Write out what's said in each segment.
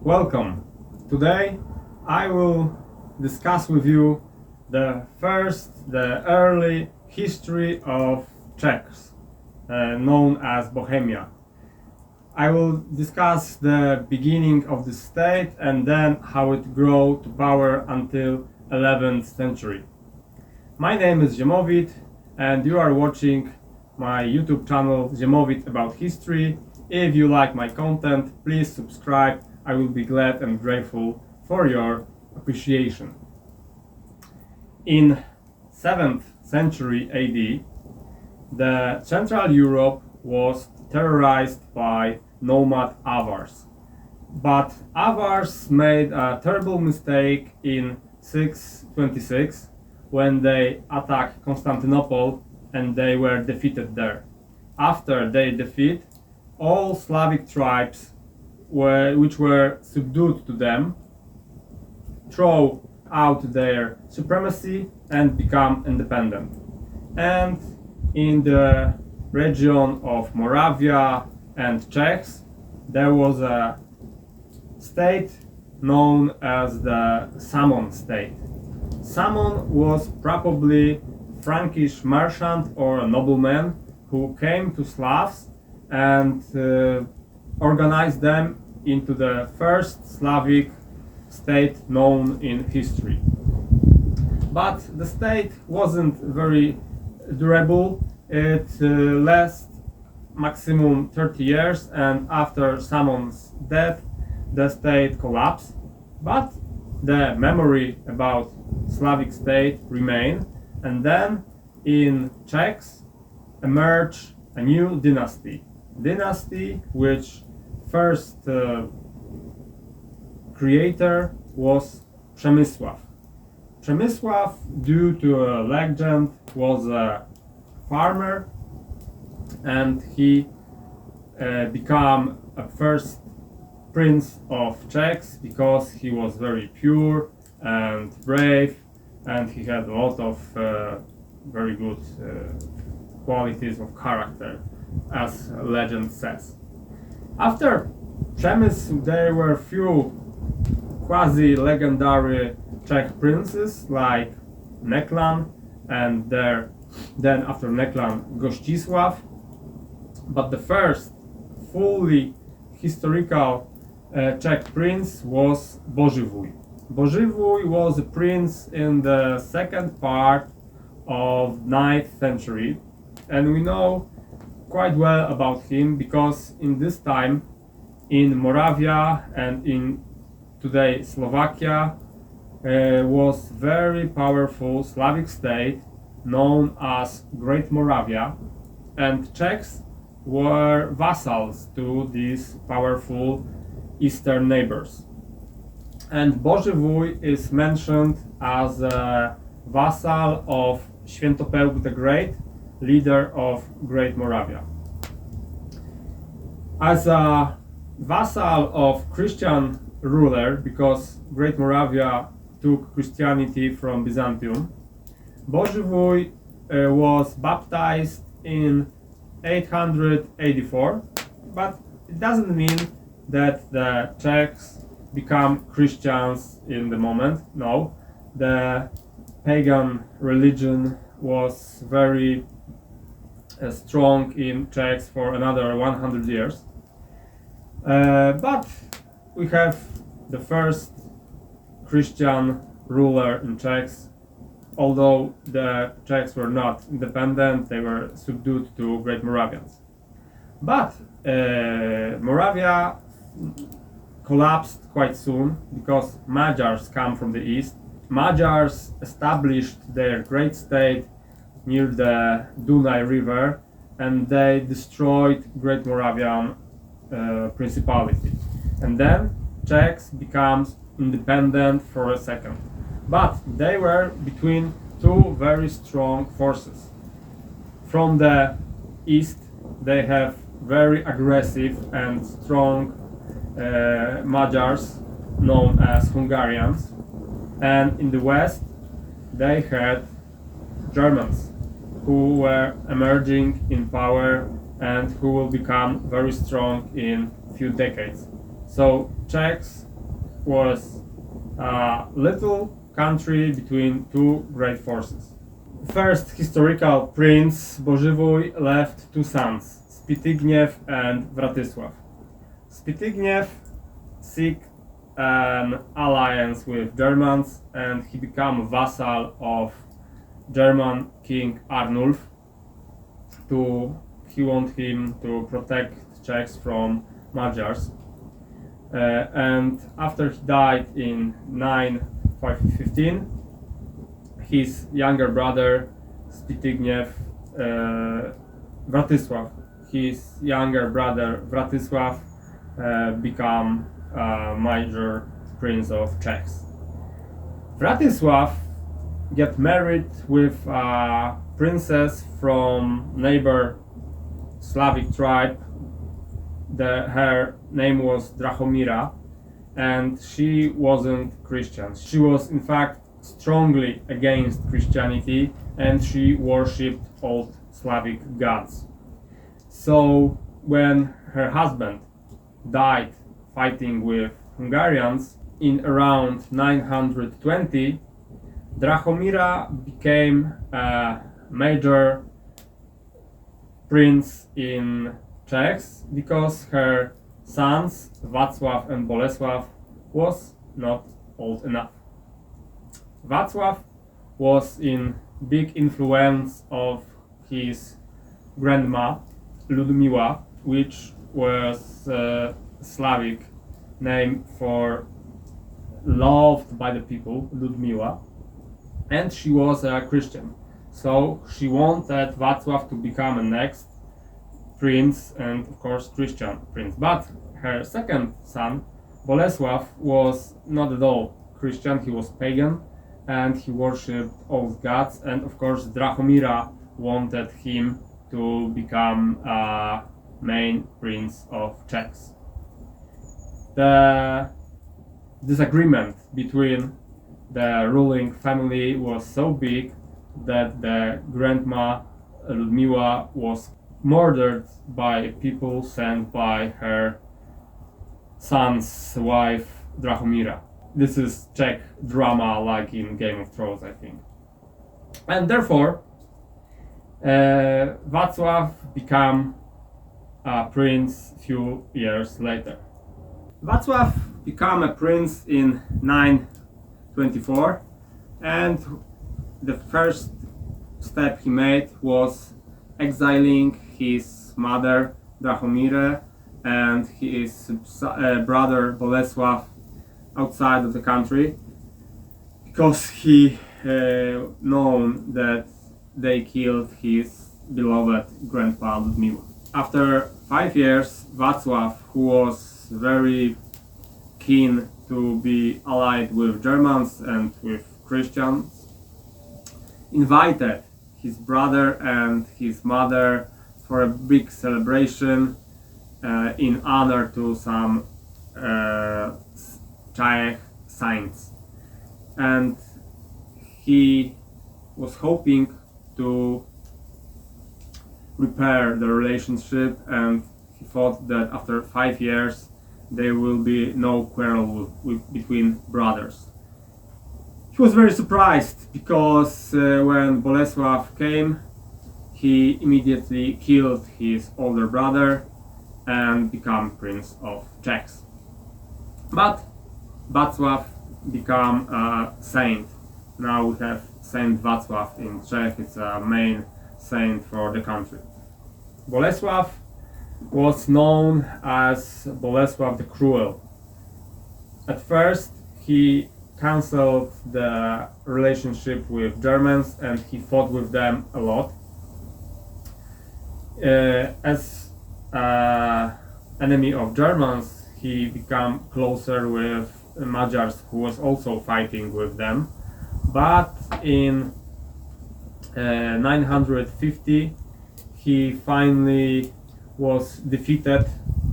Welcome. Today I will discuss with you the early history of Czechs, known as Bohemia. I will discuss the beginning of the state and then how it grew to power until 11th century. My name is Ziemowit and you are watching my YouTube channel Ziemowit About History. If you like my content, please subscribe. I will be glad and grateful for your appreciation. In 7th century AD, the Central Europe was terrorized by nomad Avars. But Avars made a terrible mistake in 626 when they attacked Constantinople and they were defeated there. After their defeat, all Slavic tribes which were subdued to them throw out their supremacy and become independent. And in the region of Moravia and Czechs, there was a state known as the Samon state. Samon was probably Frankish merchant or a nobleman who came to Slavs and organized them into the first Slavic state known in history. But the state wasn't very durable. It lasted maximum 30 years, and after Samon's death the state collapsed. But the memory about Slavic state remained, and then in Czechs emerged a new dynasty which first creator was Przemysław. Przemysław, due to a legend, was a farmer, and he became a first prince of Czechs because he was very pure and brave, and he had a lot of very good qualities of character, as legend says. After Przemysł, there were few quasi-legendary Czech princes like Neklan, and then after Neklan, Gościsław. But the first fully historical Czech prince was Bożywój. Bożywój was a prince in the second part of 9th century, and we know quite well about him because in this time in Moravia and in today Slovakia was very powerful Slavic state known as Great Moravia, and Czechs were vassals to these powerful eastern neighbors. And Bożywój is mentioned as a vassal of Świętopełk the Great, leader of Great Moravia. As a vassal of Christian ruler, because Great Moravia took Christianity from Byzantium, Bożywój was baptized in 884, but it doesn't mean that the Czechs become Christians in the moment. No, the pagan religion was very strong in Czechs for another 100 years. But we have the first Christian ruler in Czechs, although the Czechs were not independent, they were subdued to Great Moravians. But Moravia collapsed quite soon because Magyars come from the east. Magyars established their great state near the Dunaj River, and they destroyed Great Moravian principality. And then Czechs becomes independent for a second. But they were between two very strong forces. From the east, they have very aggressive and strong Magyars, known as Hungarians, and in the west, they had Germans, who were emerging in power and who will become very strong in few decades. So Czechs was a little country between two great forces. First historical prince Bożywój left two sons, Spitygniew and Wratysław. Spitygniew seeked an alliance with Germans and he became vassal of German King Arnulf. He wanted him to protect Czechs from Magyars. And after he died in 915, his younger brother Spitygniew, Wratysław, became major prince of Czechs. Wratysław get married with a princess from neighbor Slavic tribe. Her name was Drahomira, and she wasn't Christian. She was in fact strongly against Christianity, and she worshipped old Slavic gods. So when her husband died fighting with Hungarians in around 920, Drahomira became a major prince in Czechs because her sons Wacław and Bolesław was not old enough. Wacław was in big influence of his grandma Ludmiła, which was a Slavic name for loved by the people, Ludmiła, and she was a Christian. So she wanted Wacław to become a next prince and of course Christian prince. But her second son, Bolesław, was not at all Christian. He was pagan and he worshipped old gods, and of course Drahomira wanted him to become a main prince of Czechs. The disagreement between the ruling family was so big that the grandma Ludmiła was murdered by people sent by her son's wife Drahomira. This is Czech drama like in Game of Thrones, I think. And therefore Wacław became a prince few years later. Wacław became a prince in 924, and the first step he made was exiling his mother Drahomira and his brother Bolesław outside of the country, because he known that they killed his beloved grandpa Ludmiła. After 5 years, Wacław, who was very keen to be allied with Germans and with Christians, invited his brother and his mother for a big celebration in honor to some Czech saints, and he was hoping to repair the relationship, and he thought that after 5 years there will be no quarrel between brothers. He was very surprised because when Bolesław came, he immediately killed his older brother and became Prince of Czechs. But Wacław became a saint. Now we have Saint Wacław in Czech. It's a main saint for the country. Bolesław was known as Bolesław the Cruel. At first he cancelled the relationship with Germans and he fought with them a lot. As enemy of Germans, he became closer with Magyars, who was also fighting with them. But in 950 he finally was defeated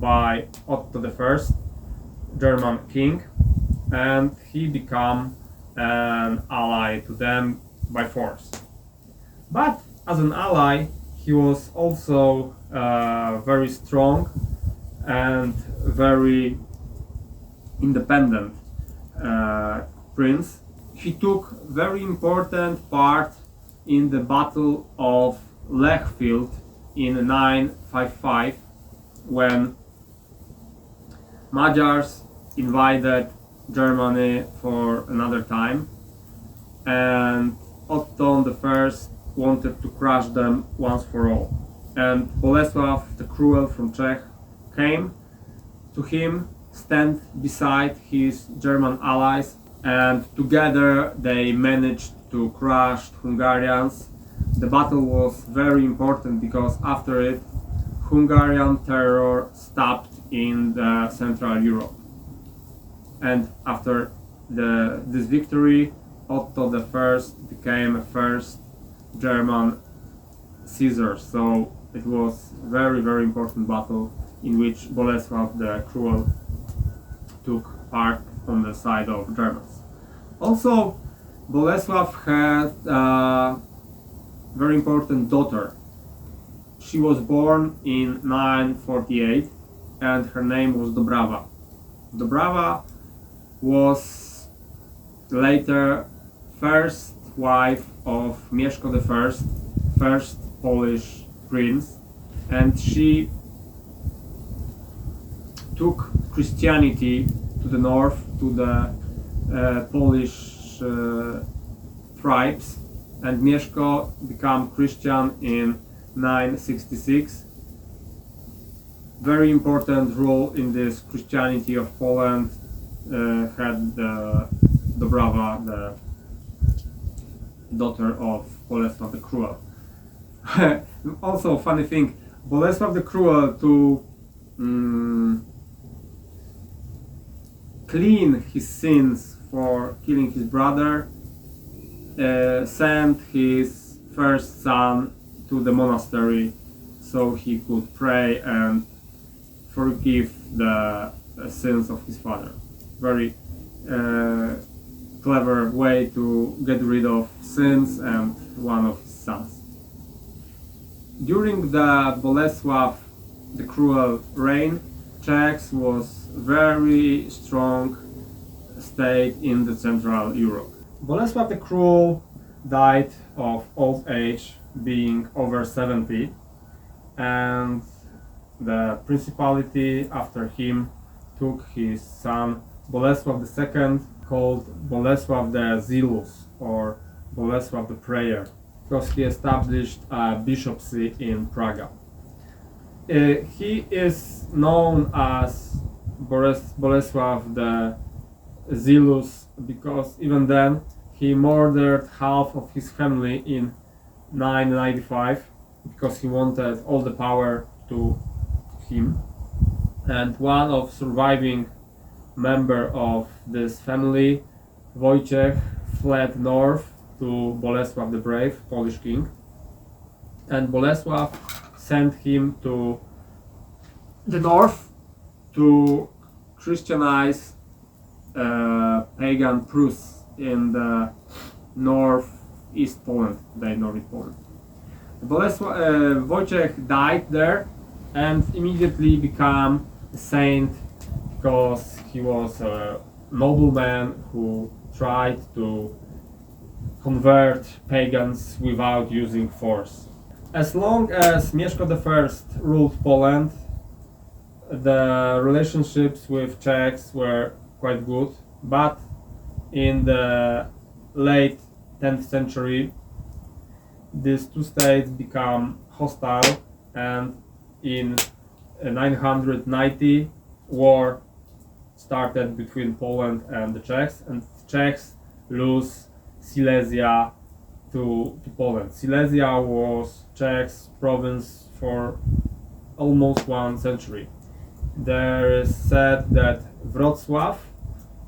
by Otto I, German king, and he became an ally to them by force. But as an ally, he was also very strong and very independent. prince. He took very important part in the Battle of Lechfield in 955, when Magyars invaded Germany for another time, and Otto I wanted to crush them once for all. And Bolesław the Cruel from Czech came to him, stand beside his German allies, and together they managed to crush Hungarians. The battle was very important because after it, Hungarian terror stopped in the Central Europe. And after this victory, Otto I became a first German Caesar. So it was very, very important battle in which Bolesław the Cruel took part on the side of Germans. Also, Bolesław had a very important daughter. She was born in 948 and her name was Dobrawa. Dobrawa was later first wife of Mieszko I, first Polish prince, and she took Christianity to the north, to the Polish tribes, and Mieszko became Christian in 966. Very important role in this Christianity of Poland had Dobrawa, the daughter of Bolesław the Cruel. Also, funny thing, Bolesław the Cruel, to clean his sins for killing his brother, sent his first son to the monastery so he could pray and forgive the sins of his father. Very clever way to get rid of sins and one of his sons. During the Bolesław the Cruel reign, Czechs was very strong state in the Central Europe. Bolesław the Cruel died of old age, being over 70, and the principality after him took his son Bolesław II, called Bolesław the Zealous or Bolesław the Prayer, because he established a bishopcy in Praga. He is known as Bolesław the Zealous because even then he murdered half of his family in 995 because he wanted all the power to him. And one of surviving member of this family, Wojciech, fled north to Bolesław the Brave, Polish king, and Bolesław sent him to the north to Christianize pagan Prus in the northeast Poland, the Nordic Poland. Wojciech died there and immediately became a saint because he was a nobleman who tried to convert pagans without using force. As long as Mieszko I ruled Poland, the relationships with Czechs were quite good, but in the late 10th century these two states became hostile, and in 990 war started between Poland and the Czechs, and the Czechs lose Silesia to Poland. Silesia was Czech's province for almost 1 century. There is said that Wrocław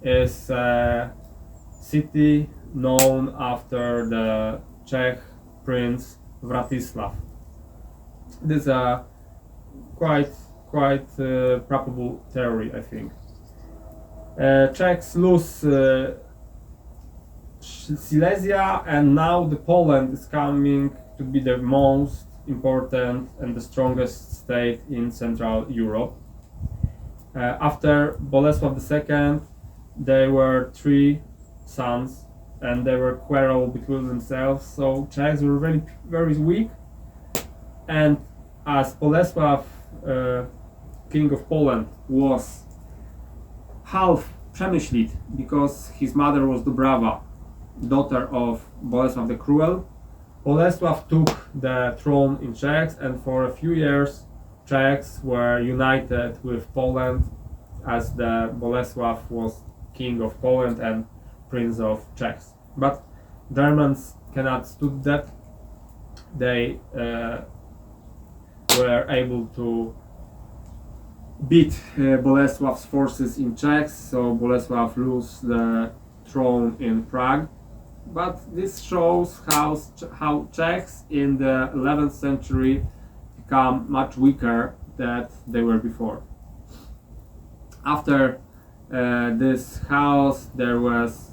is a city known after the Czech prince Vratislav. This is a quite probable theory, I think. Czechs lose Silesia, and now the Poland is coming to be the most important and the strongest state in Central Europe. After Bolesław II, they were three sons, and they were quarrel between themselves. So Czechs were very very weak, and as Bolesław, King of Poland, was half Przemyślid because his mother was Dobrawa, daughter of Bolesław the Cruel. Bolesław took the throne in Czechs, and for a few years Czechs were united with Poland, as the Bolesław was King of Poland and Prince of Czechs. But Germans cannot stood that. They were able to beat Bolesław's forces in Czechs, so Bolesław lost the throne in Prague. But this shows how Czechs in the 11th century become much weaker than they were before. After this house, there was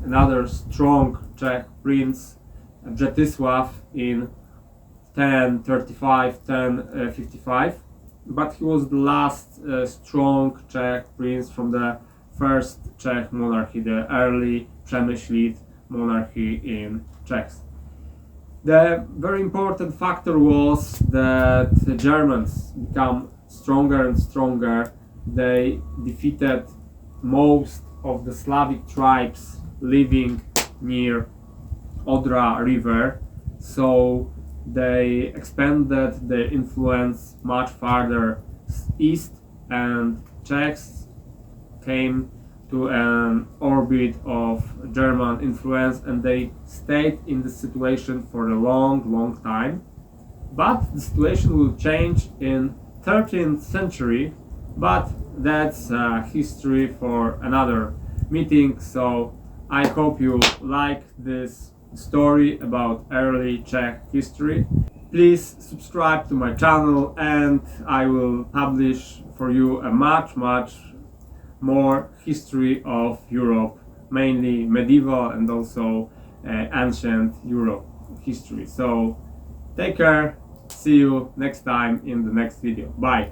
another strong Czech prince, Břetislav, in 1035-1055, but he was the last strong Czech prince from the first Czech monarchy, the early Przemyślid monarchy in Czechs. The very important factor was that the Germans become stronger and stronger. They defeated most of the Slavic tribes living near Odra river, so they expanded their influence much farther east, and Czechs came to an orbit of German influence, and they stayed in this situation for a long time. But the situation will change in 13th century, but that's history for another meeting. So I hope you like this story about early Czech history. Please subscribe to my channel, and I will publish for you a much more history of Europe, mainly medieval and also ancient Europe history. So take care, see you next time in the next video. Bye.